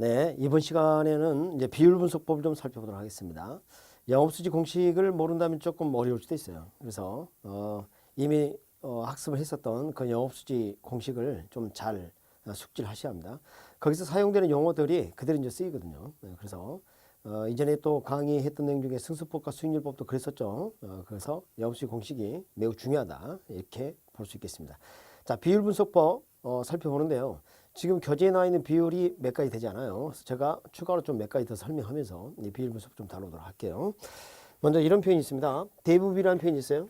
네, 이번 시간에는 이제 비율 분석법을 좀 살펴보도록 하겠습니다. 영업수지 공식을 모른다면 조금 어려울 수도 있어요. 그래서 이미 학습을 했었던 그 영업수지 공식을 좀 잘 숙지를 하셔야 합니다. 거기서 사용되는 용어들이 그대로 이제 쓰이거든요. 네, 그래서 이전에 또 강의했던 내용 중에 승수법과 수익률법도 그랬었죠. 그래서 영업수지 공식이 매우 중요하다 이렇게 볼 수 있겠습니다. 자, 비율 분석법 살펴보는데요. 지금 교재에 나와 있는 비율이 몇 가지 되지 않아요. 그래서 제가 추가로 좀 몇 가지 더 설명하면서 이 비율 분석 좀 다루도록 할게요. 먼저 이런 표현이 있습니다. 대부비라는 표현이 있어요.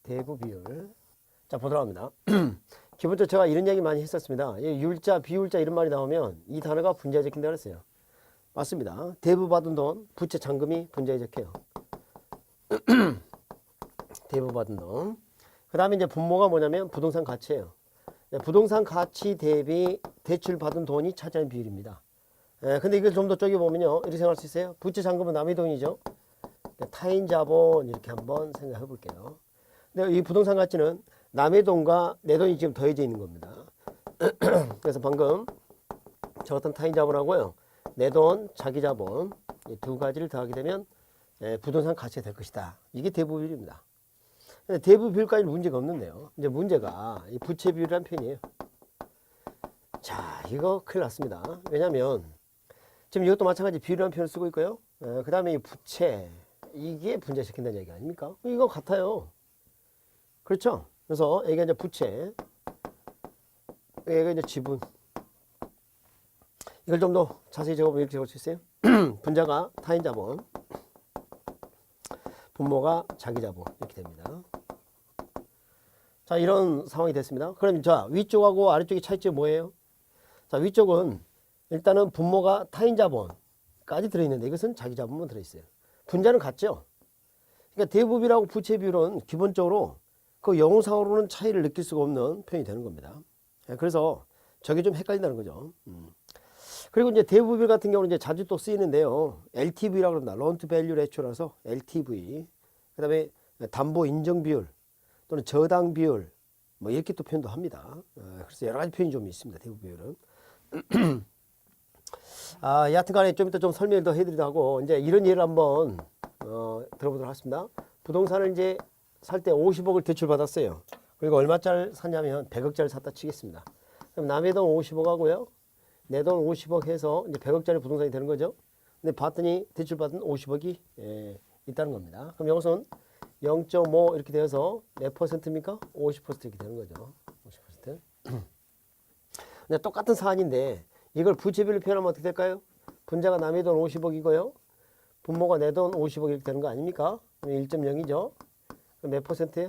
대부비율. 자, 보도록 합니다. 기본적으로 제가 이런 이야기 많이 했었습니다. 율자, 비율자 이런 말이 나오면 이 단어가 분자에 적힌다 그랬어요. 맞습니다. 대부 받은 돈, 부채 잔금이 분자에 적혀요. 대부 받은 돈. 그 다음에 이제 분모가 뭐냐면 부동산 가치예요. 부동산 가치 대비 대출 받은 돈이 차지하는 비율입니다. 근데 이걸 좀 더 쪼개보면요. 이렇게 생각할 수 있어요. 부채 잔금은 남의 돈이죠. 타인 자본 이렇게 한번 생각해 볼게요. 근데 이 부동산 가치는 남의 돈과 내 돈이 지금 더해져 있는 겁니다. 그래서 방금 저 어떤 타인 자본하고요. 내 돈, 자기 자본 이 두 가지를 더하게 되면 부동산 가치가 될 것이다. 이게 대부 비율입니다. 대부 비율까지는 문제가 없는데요. 이제 문제가 이 부채 비율이라는 표현이에요. 자, 이거 큰일 났습니다. 왜냐하면 지금 이것도 마찬가지 비율이라는 표현을 쓰고 있고요. 그 다음에 이 부채 이게 분자시킨다는 얘기 아닙니까? 이거 같아요. 그렇죠? 그래서 여기가 이제 부채, 여기가 이제 지분. 이걸 좀 더 자세히 적어보면 이렇게 적을 수 있어요. 분자가 타인 자본, 분모가 자기 자본 이렇게 됩니다. 자, 이런 상황이 됐습니다. 그럼 자, 위쪽하고 아래쪽의 차이점이 뭐예요? 자, 위쪽은 일단은 분모가 타인 자본까지 들어있는데 이것은 자기 자본만 들어있어요. 분자는 같죠? 그러니까 대부비율하고 부채 비율은 기본적으로 그 영어상으로는 차이를 느낄 수가 없는 표현이 되는 겁니다. 그래서 저게 좀 헷갈린다는 거죠. 그리고 이제 대부비율 같은 경우는 이제 자주 또 쓰이는데요. LTV라고 합니다. Loan to Value Ratio라서 LTV. 그 다음에 담보 인정 비율 또는 저당 비율 뭐 이렇게 또 표현도 합니다. 그래서 여러 가지 표현이 좀 있습니다. 대부 비율은. 여하튼간에 좀 이따 좀 설명을 더 해드리도록 하고 이제 이런 예를 한번 들어보도록 하겠습니다. 부동산을 이제 살 때 50억을 대출 받았어요. 그리고 얼마짜리 샀냐면 100억짜리 샀다 치겠습니다. 그럼 남의 돈 50억 하고요. 내 돈 50억 해서 이제 100억짜리 부동산이 되는 거죠. 근데 봤더니 대출 받은 50억이 있다는 겁니다. 그럼 이것은 0.5 이렇게 되어서 몇 퍼센트입니까? 50% 이렇게 되는 거죠. 50%. 근데 똑같은 사안인데 이걸 부채비율로 표현하면 어떻게 될까요? 분자가 남의 돈 50억이고요. 분모가 내 돈 50억 이렇게 되는 거 아닙니까? 1.0이죠. 그럼 몇 퍼센트예요?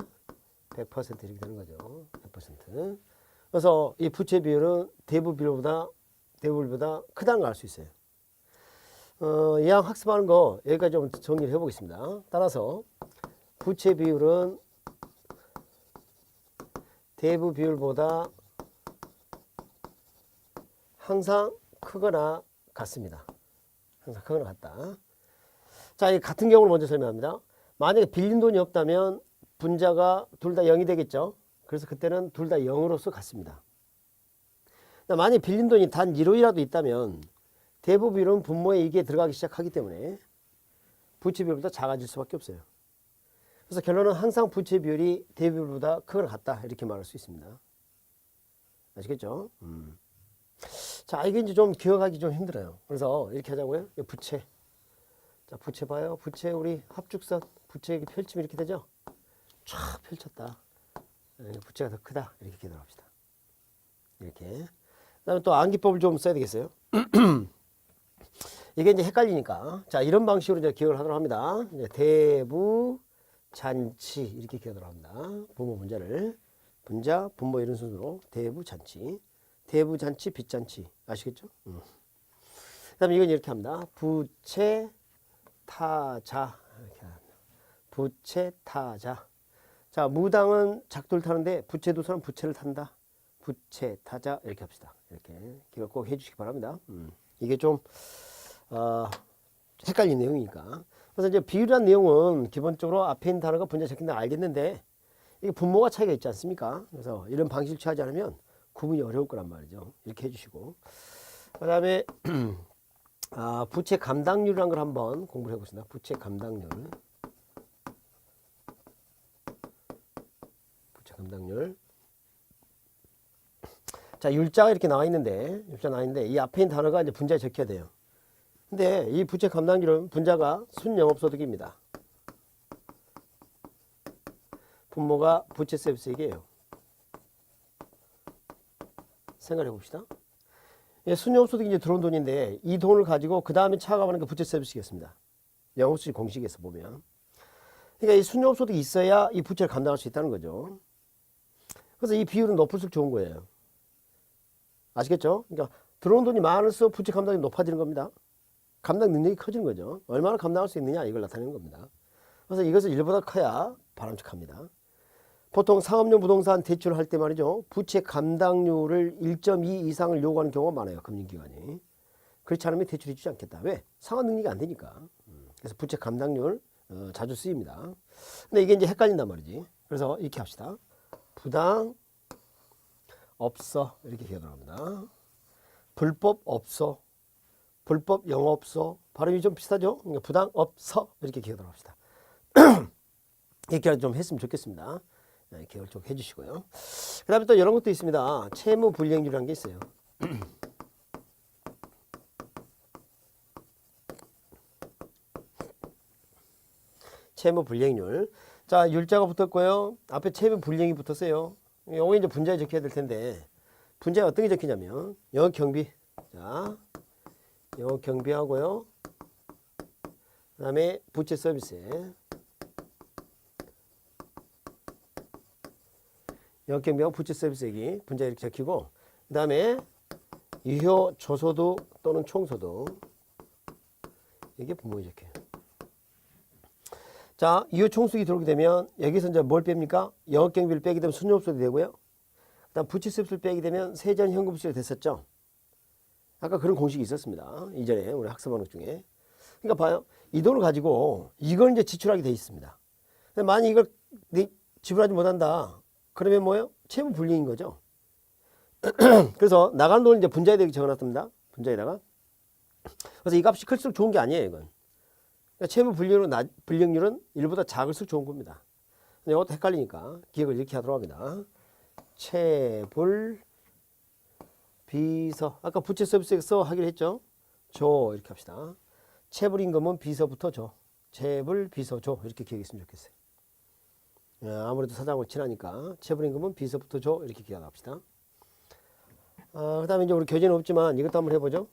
100% 이렇게 되는 거죠. 100%. 그래서 이 부채 비율은 대부 비율보다 크다는 걸 알 수 있어요. 이왕 학습하는 거 여기까지 좀 정리를 해보겠습니다. 따라서 부채 비율은 대부 비율보다 항상 크거나 같습니다. 항상 크거나 같다. 자, 이 같은 경우를 먼저 설명합니다. 만약에 빌린 돈이 없다면 분자가 둘 다 0이 되겠죠. 그래서 그때는 둘 다 0으로서 같습니다. 만약에 빌린 돈이 단 1호이라도 있다면 대부 비율은 분모에 이게 들어가기 시작하기 때문에 부채 비율보다 작아질 수밖에 없어요. 그래서 결론은 항상 부채 비율이 대부 비율보다 크거나 같다 이렇게 말할 수 있습니다. 아시겠죠? 자, 이게 이제 좀 기억하기 좀 힘들어요. 그래서 이렇게 하자고요. 부채. 자, 부채 봐요. 부채 우리 합죽선 부채 이렇게 펼치면 이렇게 되죠? 쫙 펼쳤다. 부채가 더 크다 이렇게 기억을 합시다. 이렇게. 그다음에 또 암기법을 좀 써야 되겠어요. 이게 이제 헷갈리니까 자, 이런 방식으로 이제 기억을 하도록 합니다. 이제 대부 잔치 이렇게 기억을 합니다. 분모 분자를 분자 분모 이런 순서로 대부 잔치 빚잔치 아시겠죠? 그다음에 이건 이렇게 합니다. 부채 타자 이렇게 합니다. 부채 타자. 자, 무당은 작두를 타는데 부채도사는 부채를 탄다. 부채 타자 이렇게 합시다. 이렇게 기억 꼭 해주시기 바랍니다. 이게 좀 헷갈리는 내용이니까. 그래서 이제 비율이라는 내용은 기본적으로 앞에 있는 단어가 분자 적힌다 알겠는데 이게 분모가 차이가 있지 않습니까? 그래서 이런 방식을 취하지 않으면 구분이 어려울 거란 말이죠. 이렇게 해주시고 그 다음에 부채 감당률이라는 걸 한번 공부를 해보겠습니다. 부채 감당률. 부채 감당률. 자, 율자가 이렇게 나와 있는데, 이 앞에 있는 단어가 이제 분자에 적혀야 돼요. 근데 이 부채 감당률은 분자가 순영업소득입니다. 분모가 부채 서비스액이에요. 생각해 봅시다. 예, 순영업소득이 이제 들어온 돈인데 이 돈을 가지고 그 다음에 차감하는 게 부채 서비스겠습니다. 영업수지 공식에서 보면. 그러니까 이 순영업소득이 있어야 이 부채를 감당할 수 있다는 거죠. 그래서 이 비율은 높을수록 좋은 거예요. 아시겠죠? 그러니까 들어온 돈이 많을수록 부채 감당이 높아지는 겁니다. 감당 능력이 커지는 거죠. 얼마나 감당할 수 있느냐 이걸 나타내는 겁니다. 그래서 이것은 1보다 커야 바람직합니다. 보통 상업용 부동산 대출을 할 때 말이죠. 부채 감당률을 1.2 이상을 요구하는 경우가 많아요. 금융기관이. 그렇지 않으면 대출해 주지 않겠다. 왜? 상환 능력이 안 되니까. 그래서 부채 감당률 자주 쓰입니다. 근데 이게 이제 헷갈린단 말이지. 그래서 이렇게 합시다. 부당 없어 이렇게 기억 들어갑니다. 불법 없어, 불법 영업소 발음이 좀 비슷하죠? 그러니까 부당 없어 이렇게 기억 들어갑시다. 이렇게 좀 했으면 좋겠습니다. 네, 기억을 좀 해주시고요. 그 다음에 또 이런 것도 있습니다. 채무 불이행률이라는 게 있어요. 채무 불이행률. 자, 율자가 붙었고요. 앞에 채무 불이행이 붙었어요. 요거 이제 분자에 적혀야 될 텐데 분자에 어떤 게 적히냐면 영업 경비. 자, 영업 경비하고요. 그 다음에 부채 서비스. 영업 경비하고 부채 서비스액이 분자에 이렇게 적히고 그 다음에 유효 조소득 또는 총소득 이게 분모에 적혀요. 자, 유효 총수익이 들어오게 되면 여기서 이제 뭘 뺍니까? 영업 경비를 빼게 되면 순영업소득이 되고요. 그다음 부채 서비스를 빼게 되면 세전 현금 수익이 됐었죠. 아까 그런 공식이 있었습니다. 이전에 우리 학습하는 것 중에. 그러니까 봐요. 이 돈을 가지고 이걸 이제 지출하게 돼 있습니다. 근데 만약 이걸 지불하지 못한다. 그러면 뭐예요? 채무 불이행인 거죠. 그래서 나가는 돈을 이제 분자에 대게 적어놨습니다. 분자에다가. 그래서 이 값이 클수록 좋은 게 아니에요, 이건. 그러니까 채무 불이행률은 1보다 작을수록 좋은 겁니다. 근데 이것도 헷갈리니까 기억을 이렇게 하도록 합니다. 채불 비서 아까 부채 서비스에서 하기로 했죠. 줘 이렇게 합시다. 채불임금은 비서부터 줘. 채불 비서 줘 이렇게 기억했으면 좋겠어요. 아무래도 사장하고 친하니까 채불임금은 비서부터 줘 이렇게 기억합시다. 그 다음에 이제 우리 교재는 없지만 이것도 한번 해보죠.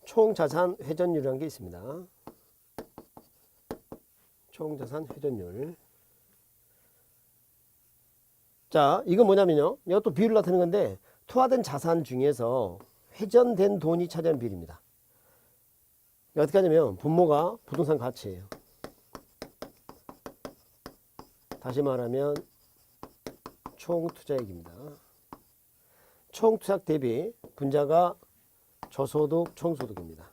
총자산 회전율이라는 게 있습니다. 총자산 회전율. 자, 이건 뭐냐면요. 이것도 비율을 나타내는 건데 투하된 자산 중에서 회전된 돈이 차지하는 비율입니다. 어떻게 하냐면 분모가 부동산 가치예요. 다시 말하면 총투자액입니다. 총투자액 대비 분자가 저소득, 총소득입니다.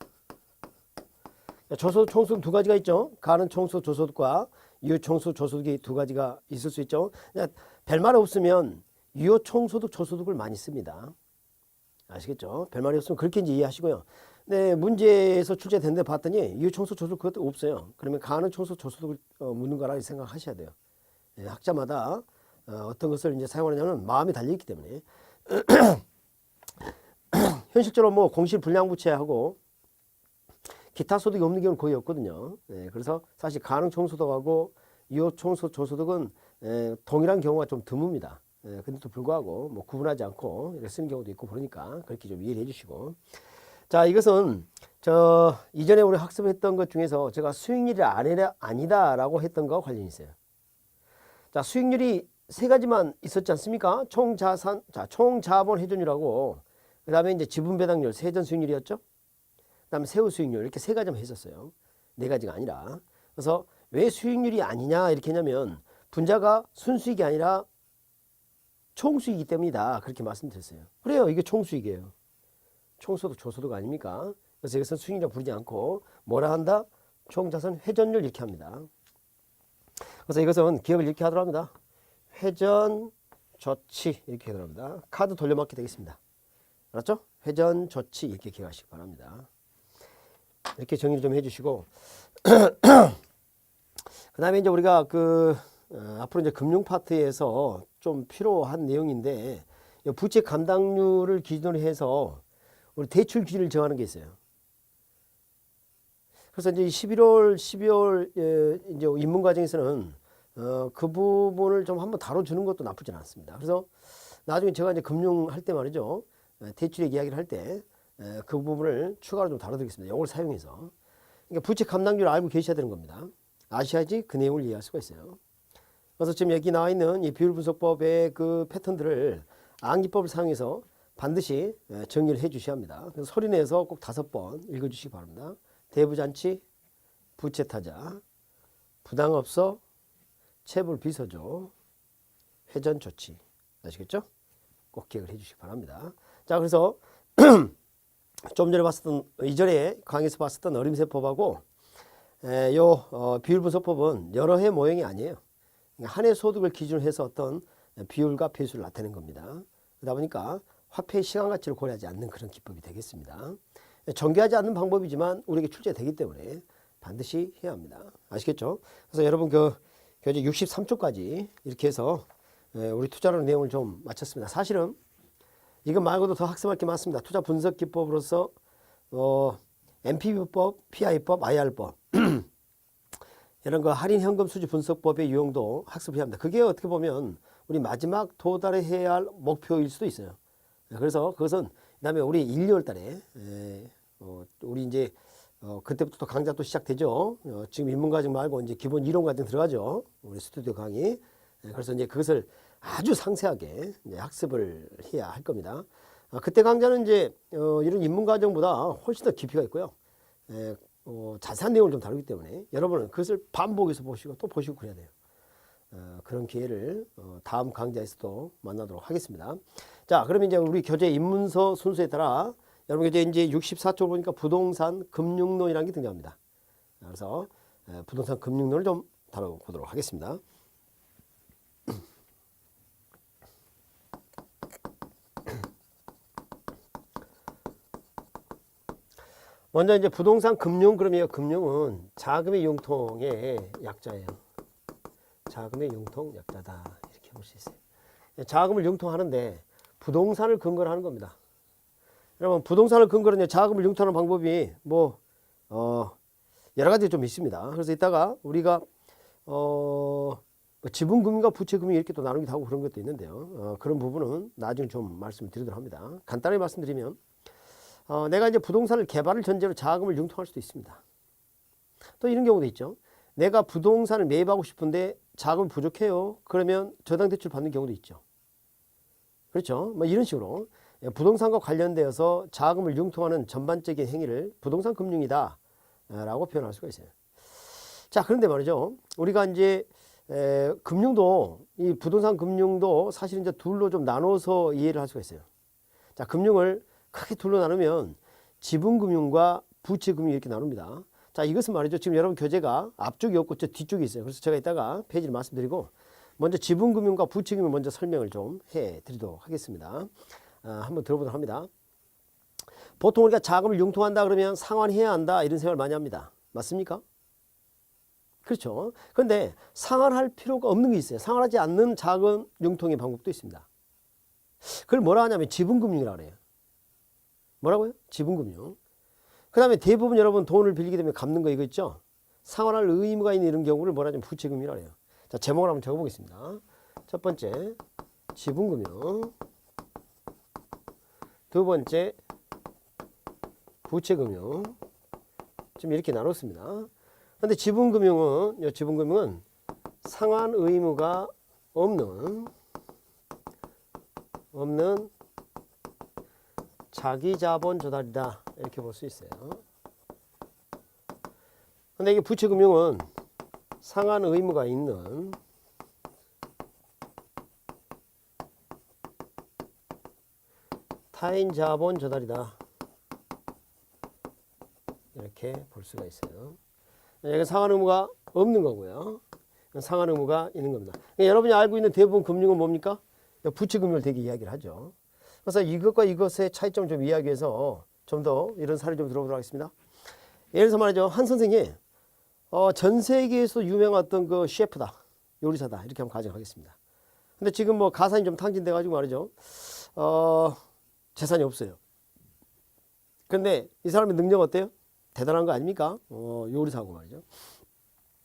저소득, 총소득 두 가지가 있죠. 가는 총소득, 저소득과 유효 총소득, 저소득이 두 가지가 있을 수 있죠. 별말 없으면 유효 총소득, 저소득을 많이 씁니다. 아시겠죠? 별말이 없으면 그렇게 이제 이해하시고요. 네, 문제에서 출제된데 봤더니 유효 총소득, 저소득 그것도 없어요. 그러면 가는 총소득, 저소득을 묻는 거라 생각하셔야 돼요. 네, 학자마다 어떤 것을 이제 사용하느냐는 마음이 달려있기 때문에 현실적으로 뭐 공실 불량부채하고 기타 소득이 없는 경우는 거의 없거든요. 네, 그래서 사실 가능 총소득하고 유효 총소득, 저소득은 동일한 경우가 좀 드뭅니다. 근데도 불구하고 뭐 구분하지 않고 이렇게 쓰는 경우도 있고 그러니까 그렇게 좀 이해를 해주시고. 자, 이것은 저 이전에 우리 학습했던 것 중에서 제가 수익률이 아니다라고 했던 거와 관련이 있어요. 자, 수익률이 세 가지만 있었지 않습니까? 총자산, 자, 총자본 회전율하고 그 다음에 이제 지분 배당률, 세전 수익률이었죠. 그 다음에 세후 수익률 이렇게 세 가지만 했었어요. 네 가지가 아니라. 그래서 왜 수익률이 아니냐 이렇게 하냐면 분자가 순수익이 아니라 총수익이기 때문이다. 그렇게 말씀드렸어요. 그래요. 이게 총수익이에요. 총소득, 저소득 아닙니까? 그래서 이것은 수익이라 부르지 않고 뭐라 한다? 총자산 회전율 이렇게 합니다. 그래서 이것은 기억을 이렇게 하도록 합니다. 회전 조치 이렇게 하도록 합니다. 카드 돌려막기 되겠습니다. 알았죠? 회전 조치 이렇게 기억하시기 바랍니다. 이렇게 정리를 좀 해주시고 그 다음에 이제 우리가 앞으로 이제 금융 파트에서 좀 필요한 내용인데 부채 감당률을 기준으로 해서 우리 대출 기준을 정하는 게 있어요. 그래서 이제 11월, 12월 이제 입문 과정에서는 그 부분을 좀 한번 다뤄주는 것도 나쁘진 않습니다. 그래서 나중에 제가 이제 금융 할 때 말이죠, 대출액 이야기를 할 때 그 부분을 추가로 좀 다뤄드리겠습니다. 이걸 사용해서. 그러니까 부채 감당률을 알고 계셔야 되는 겁니다. 아셔야지 그 내용을 이해할 수가 있어요. 그래서 지금 여기 나와 있는 이 비율 분석법의 그 패턴들을 암기법을 사용해서 반드시 정리를 해 주셔야 합니다. 그래서 소리 내서 꼭 5번 읽어 주시기 바랍니다. 대부잔치, 부채타자, 부당업소, 체불 비서조, 회전 조치. 아시겠죠? 꼭 기억을 해 주시기 바랍니다. 자, 그래서 좀 전에 봤었던, 이전에 강의에서 봤었던 어림세법하고 비율 분석법은 여러 해 모형이 아니에요. 한 해 소득을 기준으로 해서 어떤 비율과 배수를 나타내는 겁니다. 그러다 보니까 화폐의 시간 가치를 고려하지 않는 그런 기법이 되겠습니다. 정교하지 않는 방법이지만 우리에게 출제되기 때문에 반드시 해야 합니다. 아시겠죠? 그래서 여러분 교재 63쪽까지 이렇게 해서 우리 투자론 내용을 좀 마쳤습니다. 사실은 이것 말고도 더 학습할 게 많습니다. 투자 분석 기법으로서 NPV법, PI법, IR법 이런 거 할인 현금 수지 분석법의 유형도 학습해야 합니다. 그게 어떻게 보면 우리 마지막 도달해야 할 목표일 수도 있어요. 그래서 그것은 그다음에 우리 1, 2월 달에 우리 이제 그때부터 또 강좌 또 시작되죠. 지금 입문과정 말고 이제 기본 이론 과정 들어가죠. 우리 스튜디오 강의. 그래서 이제 그것을 아주 상세하게 이제 학습을 해야 할 겁니다. 그때 강좌는 이제 이런 입문 과정보다 훨씬 더 깊이가 있고요. 자세한 내용을 좀 다루기 때문에 여러분은 그것을 반복해서 보시고 또 보시고 그래야 돼요. 그런 기회를 다음 강좌에서도 만나도록 하겠습니다. 자, 그러면 이제 우리 교재 입문서 순서에 따라 여러분 이제 64쪽 보니까 부동산 금융론이라는 게 등장합니다. 그래서 부동산 금융론을 좀 다뤄보도록 하겠습니다. 먼저 이제 부동산 금융, 그러면 금융은 자금의 융통의 약자예요. 자금의 융통 약자다. 이렇게 볼 수 있어요. 자금을 융통하는데 부동산을 근거로 하는 겁니다. 여러분, 부동산을 근거로 이제 자금을 융통하는 방법이 여러 가지 좀 있습니다. 그래서 이따가 우리가 지분금융과 부채금융 이렇게 또 나누기도 하고 그런 것도 있는데요. 그런 부분은 나중에 좀 말씀을 드리도록 합니다. 간단히 말씀드리면 내가 이제 부동산을 개발을 전제로 자금을 융통할 수도 있습니다. 또 이런 경우도 있죠. 내가 부동산을 매입하고 싶은데 자금이 부족해요. 그러면 저당대출 받는 경우도 있죠. 그렇죠. 뭐 이런 식으로 부동산과 관련되어서 자금을 융통하는 전반적인 행위를 부동산 금융이다 라고 표현할 수가 있어요. 자, 그런데 말이죠. 우리가 이제 금융도, 이 부동산 금융도 사실 이제 둘로 좀 나눠서 이해를 할 수가 있어요. 자, 금융을 크게 둘로 나누면 지분금융과 부채금융 이렇게 나눕니다. 자, 이것은 말이죠. 지금 여러분 교재가 앞쪽이 없고 저 뒤쪽이 있어요. 그래서 제가 이따가 페이지를 말씀드리고 먼저 지분금융과 부채금융 먼저 설명을 좀 해드리도록 하겠습니다. 한번 들어보도록 합니다. 보통 우리가 자금을 융통한다 그러면 상환해야 한다 이런 생각을 많이 합니다. 맞습니까? 그렇죠. 그런데 상환할 필요가 없는 게 있어요. 상환하지 않는 자금 융통의 방법도 있습니다. 그걸 뭐라 하냐면 지분금융이라고 해요. 뭐라고요? 지분금융. 그 다음에 대부분 여러분 돈을 빌리게 되면 갚는 거 이거 있죠? 상환할 의무가 있는 이런 경우를 뭐라 하냐면 부채금융이라고 해요. 자, 제목을 한번 적어보겠습니다. 첫 번째, 지분금융. 두 번째, 부채금융. 지금 이렇게 나눴습니다. 그런데 지분금융은 상환 의무가 없는 자기자본 조달이다. 이렇게 볼 수 있어요. 근데 이게 부채금융은 상환 의무가 있는 타인 자본 조달이다. 이렇게 볼 수가 있어요. 여기 상환 의무가 없는 거고요. 상환 의무가 있는 겁니다. 그러니까 여러분이 알고 있는 대부분 금융은 뭡니까? 부채 금융을 되게 이야기를 하죠. 그래서 이것과 이것의 차이점을 좀 이야기해서 좀 더 이런 사례 좀 들어보도록 하겠습니다. 예를 들어서 말이죠. 한 선생이 전 세계에서 유명한 어떤 그 셰프다, 요리사다 이렇게 한번 가정하겠습니다. 근데 지금 뭐 가산이 좀 탕진돼 가지고 말이죠. 재산이 없어요. 근데 이 사람의 능력 어때요? 대단한 거 아닙니까? 요리사고 말이죠.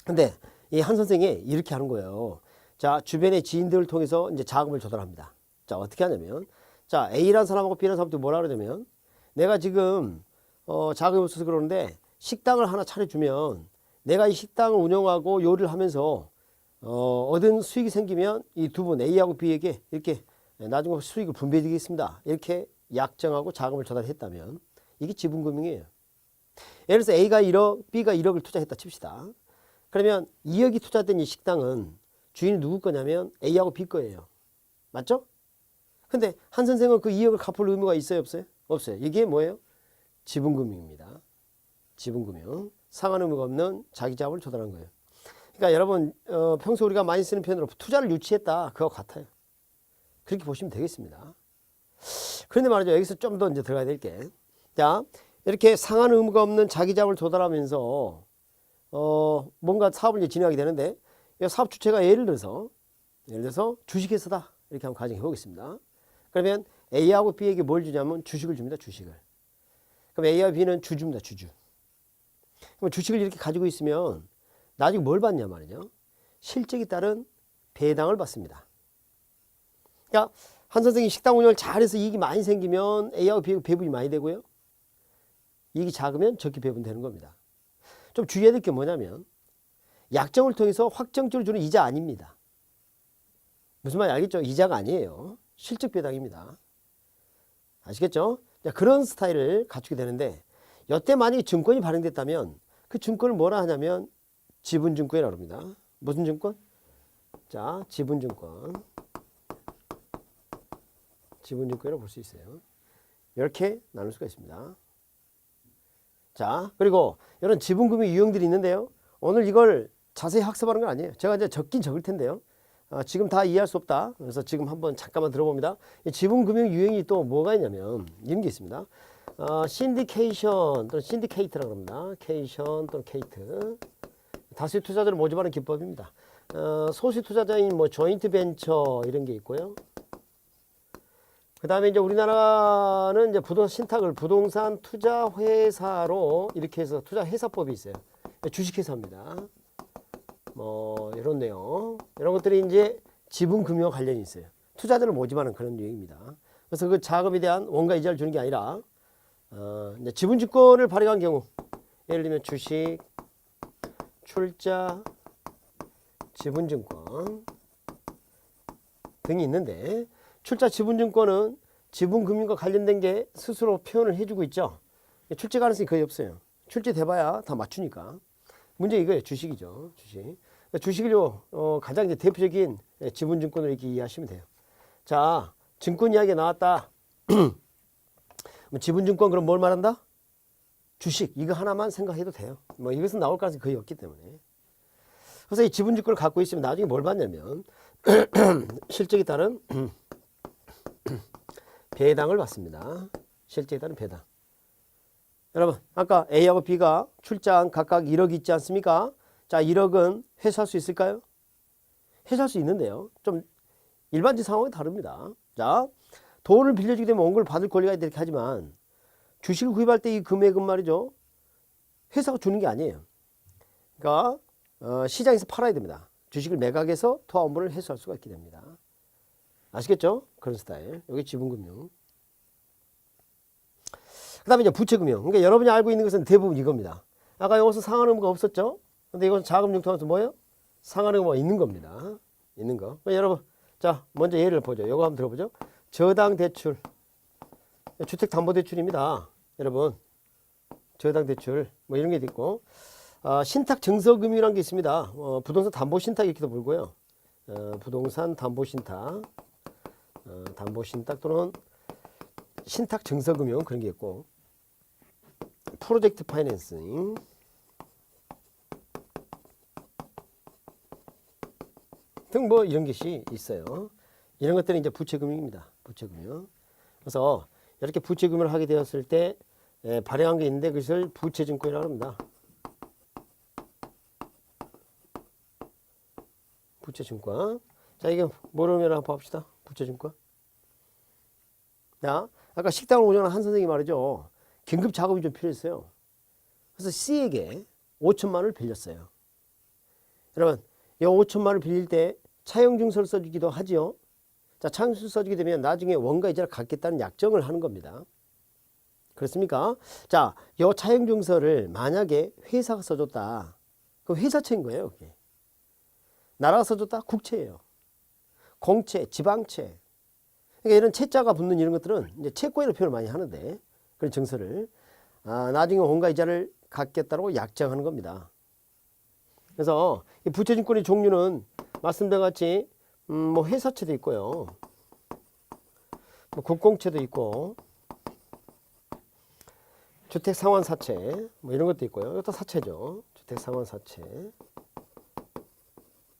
근데 이 한 선생이 이렇게 하는 거예요. 자, 주변의 지인들을 통해서 이제 자금을 조달합니다. 자, 어떻게 하냐면, 자, A라는 사람하고 B라는 사람도 뭐라 그러냐면, 내가 지금 자금이 없어서 그러는데 식당을 하나 차려주면 내가 이 식당을 운영하고 요리를 하면서 얻은 수익이 생기면 이 두 분 A하고 B에게 이렇게 나중에 수익을 분배드리겠습니다. 이렇게 약정하고 자금을 조달했다면 이게 지분금융이에요. 예를 들어서 A가 1억, B가 1억을 투자했다 칩시다. 그러면 2억이 투자된 이 식당은 주인이 누구 거냐면 A하고 B 거예요. 맞죠? 근데 한 선생은 그 2억을 갚을 의무가 있어요, 없어요? 없어요. 이게 뭐예요? 지분금융입니다. 지분금융. 상환 의무가 없는 자기 자금을 조달한 거예요. 그러니까 여러분 평소 우리가 많이 쓰는 표현으로 투자를 유치했다 그거 같아요. 그렇게 보시면 되겠습니다. 그런데 말이죠. 여기서 좀 더 이제 들어가야 될 게, 자, 이렇게 상환 의무가 없는 자기 자금을 조달하면서 뭔가 사업을 이제 진행하게 되는데, 이 사업 주체가 예를 들어서 주식회사다 이렇게 한번 가정해 보겠습니다. 그러면 A하고 B에게 뭘 주냐면 주식을 줍니다. 주식을. 그럼 A와 B는 주주입니다. 주주. 그럼 주식을 이렇게 가지고 있으면 나중에 뭘 받냐 말이죠. 실적에 따른 배당을 받습니다. 그러니까 한 선생이 식당 운영을 잘해서 이익이 많이 생기면 A하고 B하고 배분이 많이 되고요. 이익이 작으면 적게 배분되는 겁니다. 좀 주의해야 될 게 뭐냐면 약정을 통해서 확정적으로 주는 이자 아닙니다. 무슨 말인지 알겠죠? 이자가 아니에요. 실적 배당입니다. 아시겠죠? 그런 스타일을 갖추게 되는데, 여태 만약에 증권이 발행됐다면 그 증권을 뭐라 하냐면 지분증권이라고 합니다. 무슨 증권? 자, 지분증권. 지분증권이라고 볼 수 있어요. 이렇게 나눌 수가 있습니다. 자, 그리고 이런 지분금융 유형들이 있는데요. 오늘 이걸 자세히 학습하는 건 아니에요. 제가 이제 적긴 적을 텐데요. 지금 다 이해할 수 없다. 그래서 지금 한번 잠깐만 들어봅니다. 지분금융 유형이 또 뭐가 있냐면 이런 게 있습니다. 신디케이션 또는 신디케이트라고 합니다. 케이션 또는 케이트. 다수의 투자자를 모집하는 기법입니다. 소수 투자자인 뭐 조인트 벤처 이런 게 있고요. 그 다음에 이제 우리나라는 이제 부동산 신탁을 부동산 투자 회사로 이렇게 해서 투자 회사법이 있어요. 주식회사입니다. 뭐 이런 내용, 이런 것들이 이제 지분금융과 관련이 있어요. 투자자를 모집하는 그런 유형입니다. 그래서 그 자금에 대한 원가 이자를 주는 게 아니라 이제 지분증권을 발행한 경우, 예를 들면 주식, 출자, 지분증권 등이 있는데, 출자 지분증권은 지분금융과 관련된 게 스스로 표현을 해주고 있죠. 출제 가능성이 거의 없어요. 출제돼봐야 다 맞추니까. 문제 이거예요. 주식이죠. 주식. 주식을요, 가장 이제 대표적인 지분증권으로 이렇게 이해하시면 돼요. 자, 증권 이야기가 나왔다. 지분증권 그럼 뭘 말한다? 주식. 이거 하나만 생각해도 돼요. 뭐 이것은 나올 가능성이 거의 없기 때문에. 그래서 이 지분증권을 갖고 있으면 나중에 뭘 받냐면 실적에 따른 배당을 받습니다. 실적에 따른 배당. 여러분, 아까 A하고 B가 출자한 각각 1억이 있지 않습니까? 자, 1억은 회수할 수 있을까요? 회수할 수 있는데요. 좀 일반적인 상황이 다릅니다. 자, 돈을 빌려주게 되면 원고를 받을 권리가 이렇게 하지만 주식을 구입할 때 이 금액은 말이죠. 회사가 주는 게 아니에요. 그러니까 시장에서 팔아야 됩니다. 주식을 매각해서 토화원물을 회수할 수가 있게 됩니다. 아시겠죠? 그런 스타일. 여기 지분금융. 그 다음에 이제 부채금융. 그러니까 여러분이 알고 있는 것은 대부분 이겁니다. 아까 여기서 상환 의무가 없었죠? 근데 이것은 자금 융통하면서 뭐예요? 상환 의무가 있는 겁니다. 있는 거. 여러분, 자, 먼저 예를 보죠. 이거 한번 들어보죠. 저당 대출. 주택담보대출입니다. 여러분, 저당 대출. 뭐 이런 게 있고. 신탁 증서금융이라는 게 있습니다. 부동산 담보신탁 이렇게도 불고요. 부동산 담보신탁. 담보신탁 또는 신탁 증서금융 그런 게 있고, 프로젝트 파이낸싱, 등 뭐 이런 것이 있어요. 이런 것들은 이제 부채금융입니다. 부채금융. 그래서 이렇게 부채금융을 하게 되었을 때 발행한 게 있는데 그것을 부채증권이라고 합니다. 부채증권. 자, 이게 뭐라면 한번 봅시다. 부채증권. 자, 아까 식당을 운영하는 한 선생님이 말이죠. 긴급 작업이 좀 필요했어요. 그래서 C에게 5천만 원을 빌렸어요. 여러분, 이 5천만 원을 빌릴 때 차용증서를 써주기도 하지요. 자, 차용증서 써주게 되면 나중에 원가 이자를 갚겠다는 약정을 하는 겁니다. 그렇습니까? 자, 이 차용증서를 만약에 회사가 써줬다. 그럼 회사채인 거예요. 그게. 나라가 써줬다? 국채예요. 공채, 지방채. 그러니까 이런 채자가 붙는 이런 것들은 이제 채권이라고 표현을 많이 하는데 그런 증서를 나중에 원가 이자를 갚겠다고 약정하는 겁니다. 그래서 이 부채증권의 종류는 말씀드린 같이 뭐 회사채도 있고요, 뭐 국공채도 있고, 주택상환사채 뭐 이런 것도 있고요. 이것도 사채죠. 주택상환사채.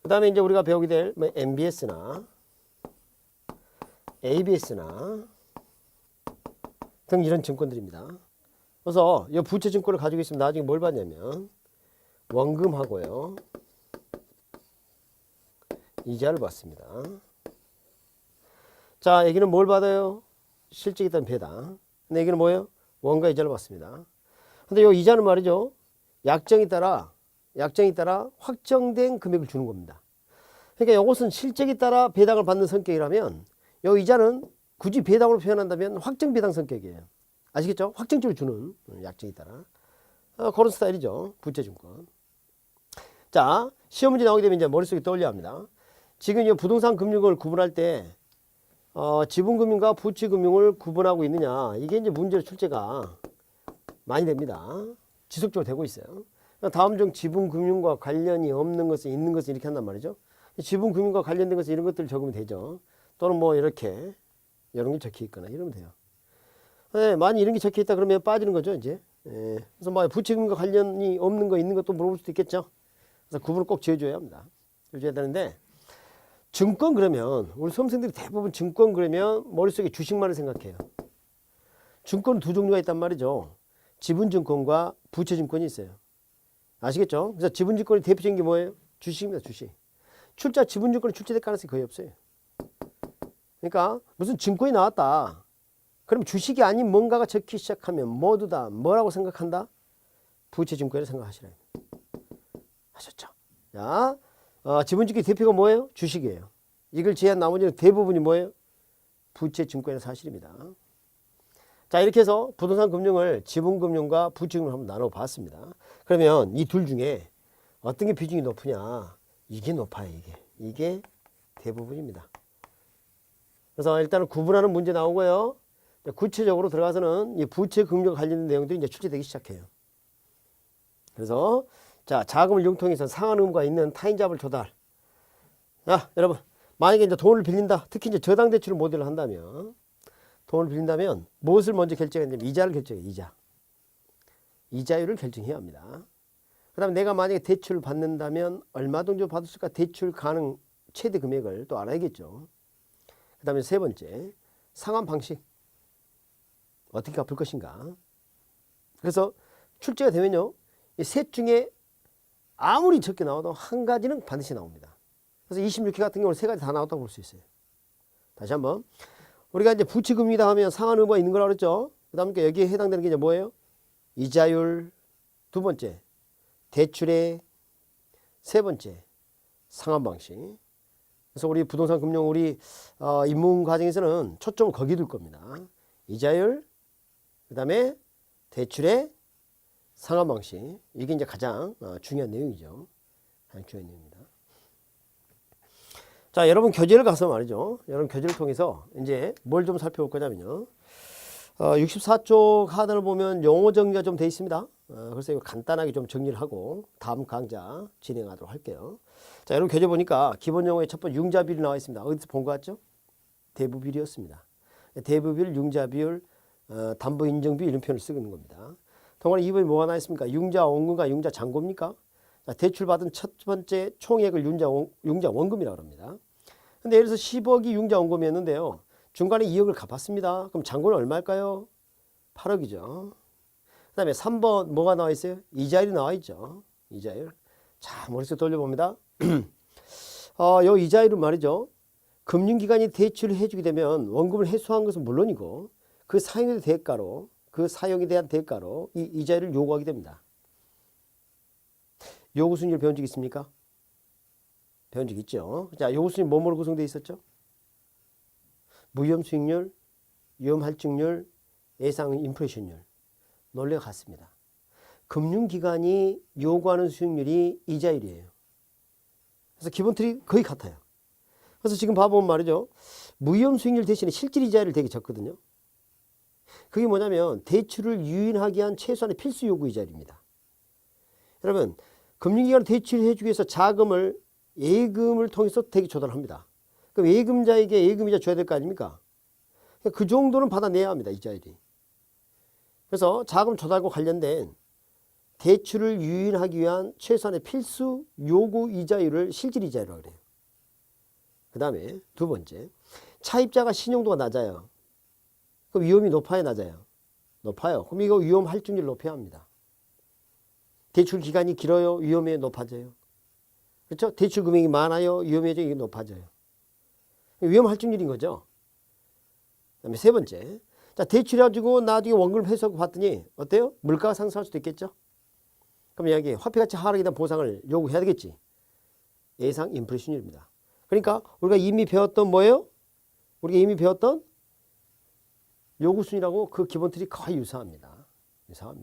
그 다음에 이제 우리가 배우게 될 뭐 MBS나 ABS나 등 이런 증권들입니다. 그래서 이 부채증권을 가지고 있으면 나중에 뭘 받냐면 원금하고요, 이자를 받습니다. 자, 여기는 뭘 받아요? 실적에 따른 배당. 근데 여기는 뭐예요? 원가 이자를 받습니다. 근데 이 이자는 말이죠, 약정에 따라 확정된 금액을 주는 겁니다. 그러니까 이것은 실적에 따라 배당을 받는 성격이라면 이 이자는 굳이 배당으로 표현한다면 확정 배당 성격이에요. 아시겠죠? 확정적으로 주는 약정에 따라. 그런 스타일이죠. 부채증권. 자, 시험 문제 나오게 되면 이제 머릿속에 떠올려야 합니다. 지금 이 부동산 금융을 구분할 때 지분금융과 부채금융을 구분하고 있느냐, 이게 이제 문제로 출제가 많이 됩니다. 지속적으로 되고 있어요. 다음 중 지분금융과 관련이 없는 것은 있는 것은 이렇게 한단 말이죠. 지분금융과 관련된 것은 이런 것들을 적으면 되죠. 또는 뭐 이렇게 이런 게 적혀 있거나 이러면 돼요. 네, 많이 이런 게 적혀 있다 그러면 빠지는 거죠, 이제. 그래서 뭐 부채금융과 관련이 없는 거 있는 것도 물어볼 수도 있겠죠. 그래서 구분을 꼭 지어줘야 합니다. 지어줘야 되는데, 증권 그러면 우리 수험생들이 대부분 증권 그러면 머릿속에 주식만을 생각해요. 증권은 두 종류가 있단 말이죠. 지분증권과 부채증권이 있어요. 아시겠죠? 그래서 지분증권의 대표적인 게 뭐예요? 주식입니다. 주식. 지분증권이 출제될 가능성이 거의 없어요. 그러니까 무슨 증권이 나왔다. 그럼 주식이 아닌 뭔가가 적기 시작하면 모두 다 뭐라고 생각한다? 부채증권이라고 생각하시라. 하셨죠? 자, 지분증권의 대표가 뭐예요? 주식이에요. 이걸 제한 나머지는 대부분이 뭐예요? 부채증권의 사실입니다. 자, 이렇게 해서 부동산 금융을 지분금융과 부채금융을 한번 나눠봤습니다. 그러면 이 둘 중에 어떤 게 비중이 높으냐? 이게 높아요. 이게 대부분입니다. 그래서 일단은 구분하는 문제 나오고요. 구체적으로 들어가서는 이 부채금융과 관련된 내용들이 이제 출제되기 시작해요. 그래서 자, 자금을 융통해서 상환의무가 있는 타인자본 조달. 자, 여러분, 만약에 이제 돈을 빌린다. 특히 이제 저당 대출을 모델로 한다면, 돈을 빌린다면 무엇을 먼저 결정해야 되냐면 이자를 결정해요. 이자율을 결정해야 합니다. 그 다음에 내가 만약에 대출을 받는다면 얼마 정도 받을 수 있을까? 대출 가능 최대 금액을 또 알아야겠죠. 그 다음에 세 번째, 상환 방식. 어떻게 갚을 것인가. 그래서 출제가 되면요, 이 셋 중에 아무리 적게 나와도 한 가지는 반드시 나옵니다. 그래서 26회 같은 경우는 세 가지 다 나왔다고 볼 수 있어요. 다시 한번. 우리가 이제 부채금융이다 하면 상환 의무가 있는 거라고 그랬죠. 그 다음에 여기에 해당되는 게 이제 뭐예요? 이자율. 두 번째, 대출액. 세 번째, 상환 방식. 그래서 우리 부동산 금융 우리 입문 과정에서는 초점을 거기 둘 겁니다. 이자율, 그 다음에 대출액, 상환 방식. 이게 이제 가장 중요한 내용이죠. 가장 중요한 내용입니다. 자, 여러분 교재를 가서 말이죠. 여러분 교재를 통해서 이제 뭘 좀 살펴볼 거냐면요. 64쪽 하단을 보면 용어 정리가 좀 돼 있습니다. 그래서 이거 간단하게 좀 정리를 하고 다음 강좌 진행하도록 할게요. 자, 여러분 교재 보니까 기본 용어의 첫 번째 융자비율이 나와 있습니다. 어디서 본 것 같죠? 대부비율이었습니다. 대부비율, 융자비율, 담보인정비 이런 표현을 쓰고 있는 겁니다. 동안에 2번이 뭐가 나와 있습니까? 융자 원금과 융자 잔고입니까? 대출받은 첫 번째 총액을 융자 원금이라고 합니다. 근데 예를 들어서 10억이 융자 원금이었는데요. 중간에 2억을 갚았습니다. 그럼 잔고는 얼마일까요? 8억이죠. 그 다음에 3번 뭐가 나와 있어요? 이자율이 나와 있죠. 이자율. 자, 머릿속 돌려봅니다. 요 이자율은 말이죠. 금융기관이 대출을 해주게 되면 원금을 회수한 것은 물론이고 그 사용에 대한 대가로 이 이자율을 요구하게 됩니다. 요구수익률 배운 적 있습니까? 배운 적 있죠. 자, 요구수익률 뭐뭐로 구성되어 있었죠? 무위험수익률, 위험할증률, 예상 인플레이션율. 논리가 같습니다. 금융기관이 요구하는 수익률이 이자율이에요. 그래서 기본 틀이 거의 같아요. 그래서 지금 봐보면 말이죠. 무위험 수익률 대신에 실질 이자율을 되게 적거든요. 그게 뭐냐면 대출을 유인하기 위한 최소한의 필수 요구 이자율입니다. 여러분, 금융기관은 대출을 해주기 위해서 자금을 예금을 통해서 대기 조달합니다. 그럼 예금자에게 예금이자 줘야 될 거 아닙니까? 그 정도는 받아내야 합니다. 이자율이. 그래서 자금 조달과 관련된 대출을 유인하기 위한 최소한의 필수 요구 이자율을 실질 이자율이라고 그래요. 그 다음에 두 번째, 차입자가 신용도가 낮아요. 그럼 위험이 높아요, 낮아요? 높아요. 그럼 이거 위험 할증률 높여야 합니다. 대출 기간이 길어요, 위험이 높아져요. 그렇죠? 대출 금액이 많아요, 위험해져, 이게 높아져요. 위험 할증률인 거죠. 그 다음에 세 번째, 자, 대출해가지고 나중에 원금을 회수하고 봤더니 어때요? 물가가 상승할 수도 있겠죠? 그럼 여기 화폐가치 하락에 대한 보상을 요구해야 되겠지. 예상 인플레이션율입니다. 그러니까 우리가 이미 배웠던 뭐예요? 우리가 이미 배웠던 요구순이라고 그 기본 틀이 거의 유사합니다. 그래서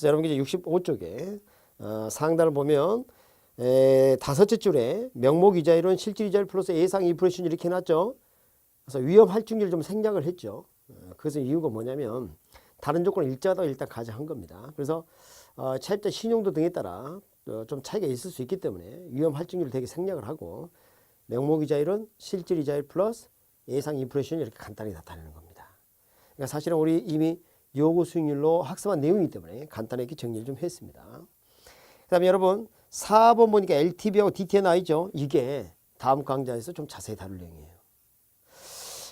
여러분 이제 65쪽에 상단을 보면 다섯째 줄에 명목 이자율은 실질 이자율 플러스 예상 인플레이션 이렇게 해놨죠. 그래서 위험 할증률 좀 생략을 했죠. 그래서 이유가 뭐냐면 다른 조건을 일정하다고 일단 가정한 겁니다. 그래서 차입자 신용도 등에 따라 좀 차이가 있을 수 있기 때문에 위험 할증률을 되게 생략을 하고 명목 이자율은 실질 이자율 플러스 예상 인플레이션 이렇게 간단히 나타내는 겁니다. 그러니까 사실은 우리 이미 요구 수익률로 학습한 내용이기 때문에 간단하게 정리를 좀 했습니다. 그 다음에 여러분 4번 보니까 LTV하고 DTI 나와있죠. 이게 다음 강좌에서 좀 자세히 다룰 내용이에요.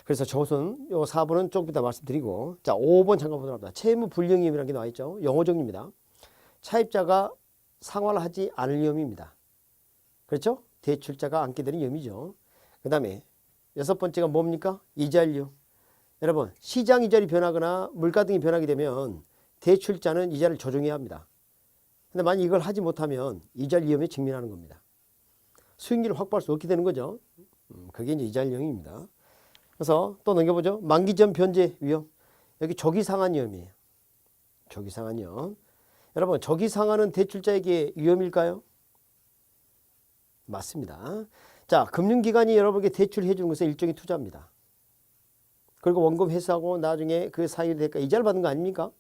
그래서 저것은 요 4번은 조금 이따 말씀드리고, 자 5번 잠깐 보도록 합니다. 채무 불량위험이라는 게 나와있죠. 영어 정리입니다. 차입자가 상환을 하지 않을 위험입니다. 그렇죠? 대출자가 안게 되는 위험이죠. 그 다음에 여섯 번째가 뭡니까? 이자율. 여러분 시장 이자율이 변하거나 물가 등이 변하게 되면 대출자는 이자를 조정해야 합니다. 근데 만약 이걸 하지 못하면 이자율 위험에 직면하는 겁니다. 수익률을 확보할 수 없게 되는 거죠. 그게 이제 이자율 위험입니다. 그래서 또 넘겨보죠. 만기 전 변제 위험. 여기 조기 상환 위험이에요. 조기 상환 위험. 여러분 조기 상환은 대출자에게 위험일까요? 맞습니다. 자, 금융기관이 여러분에게 대출해 주는 것은 일종의 투자입니다. 그리고 원금 회수하고 나중에 그 사유에 대가 이자를 받는 거 아닙니까?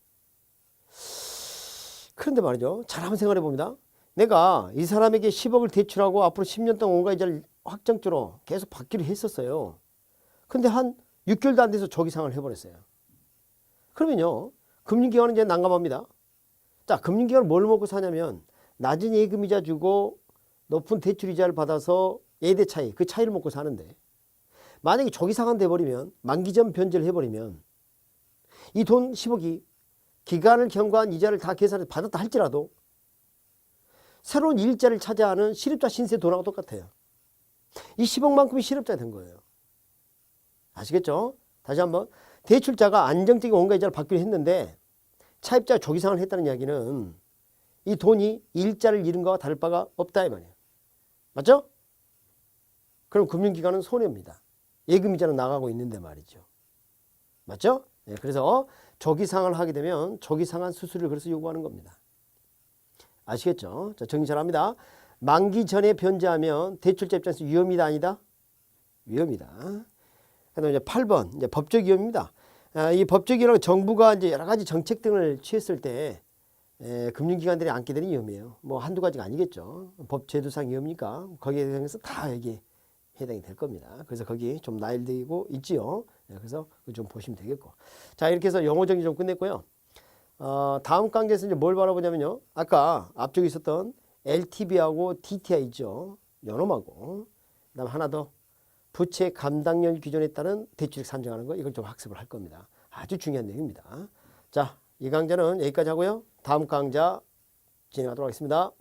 그런데 말이죠. 잘 한번 생각해 봅니다. 내가 이 사람에게 10억을 대출하고 앞으로 10년 동안 원가 이자를 확정적으로 계속 받기로 했었어요. 근데 한 6개월도 안 돼서 조기상환을 해버렸어요. 그러면요. 금융기관은 이제 난감합니다. 자, 금융기관은 뭘 먹고 사냐면 낮은 예금이자 주고 높은 대출이자를 받아서 예대 차이, 그 차이를 먹고 사는데 만약에 조기상환 돼버리면 만기 전 변제를 해버리면 이 돈 10억이 기간을 경과한 이자를 다 계산해서 받았다 할지라도 새로운 일자를 차지하는 실업자 신세 돈하고 똑같아요. 이 10억만큼이 실업자 된 거예요. 아시겠죠? 다시 한번 대출자가 안정적인 원가 이자를 받기로 했는데 차입자가 조기상환을 했다는 이야기는 이 돈이 일자를 잃은 거와 다를 바가 없다 이 말이에요. 맞죠? 그럼 금융기관은 손해입니다. 예금이자는 나가고 있는데 말이죠. 맞죠? 네, 그래서 조기상환을 하게 되면 조기상환 수수료를 그래서 요구하는 겁니다. 아시겠죠? 자, 정리 잘합니다. 만기 전에 변제하면 대출자 입장에서 위험이다 아니다? 위험이다. 그다음에 이제 8번 이제 법적 위험입니다. 이 법적 위험은 정부가 이제 여러 가지 정책 등을 취했을 때 금융기관들이 안게 되는 위험이에요. 뭐 한두 가지가 아니겠죠. 법제도상 위험이니까 거기에 대해서 다 여기 해당이 될 겁니다. 그래서 거기 좀 나열되고 있지요. 그래서 좀 보시면 되겠고. 자, 이렇게 해서 영어 정리 좀 끝냈고요. 다음 강좌에서 이제 뭘 바라보냐면요. 아까 앞쪽에 있었던 LTV하고 DTI 있죠. 요놈하고 그다음 하나 더 부채 감당률 기준에 따른 대출액 산정하는 거 이걸 좀 학습을 할 겁니다. 아주 중요한 내용입니다. 자, 이 강좌는 여기까지 하고요. 다음 강좌 진행하도록 하겠습니다.